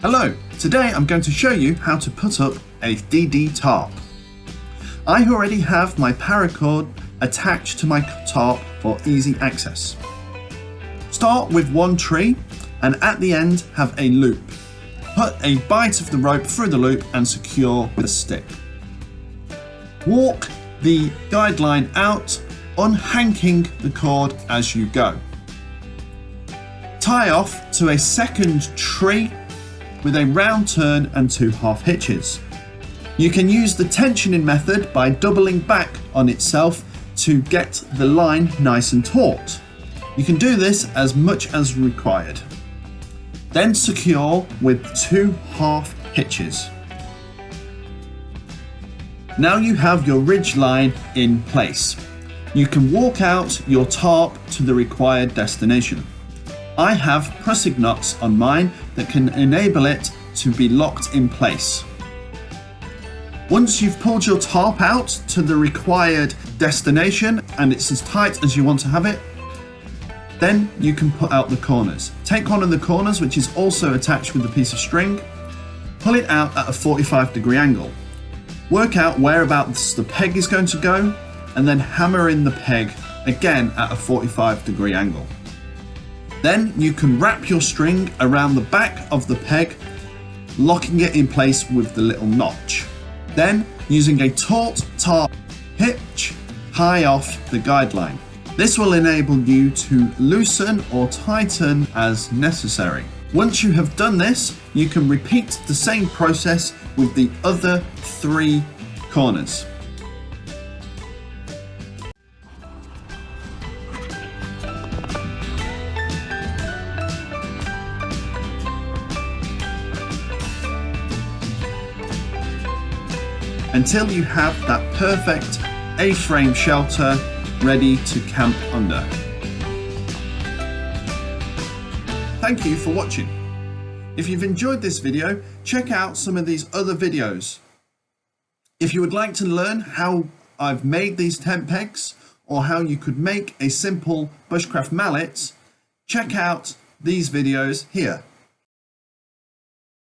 Hello, today I'm going to show you how to put up a DD tarp. I already have my paracord attached to my tarp for easy access. Start with one tree and at the end have a loop. Put a bite of the rope through the loop and secure with a stick. Walk the guideline out, unhanking the cord as you go. Tie off to a second tree with a round turn and 2 half hitches. You can use the tensioning method by doubling back on itself to get the line nice and taut. You can do this as much as required. Then secure with 2 half hitches. Now you have your ridge line in place. You can walk out your tarp to the required destination. I have pressing knots on mine that can enable it to be locked in place. Once you've pulled your tarp out to the required destination and it's as tight as you want to have it, then you can put out the corners. Take one of the corners, which is also attached with a piece of string, pull it out at a 45-degree angle. Work out whereabouts the peg is going to go and then hammer in the peg again at a 45-degree angle. Then you can wrap your string around the back of the peg, locking it in place with the little notch. Then, using a taut tarp hitch, tie off the guideline. This will enable you to loosen or tighten as necessary. Once you have done this, you can repeat the same process with the other 3 corners. Until you have that perfect A-frame shelter ready to camp under. Thank you for watching. If you've enjoyed this video, check out some of these other videos. If you would like to learn how I've made these tent pegs or how you could make a simple bushcraft mallet, check out these videos here.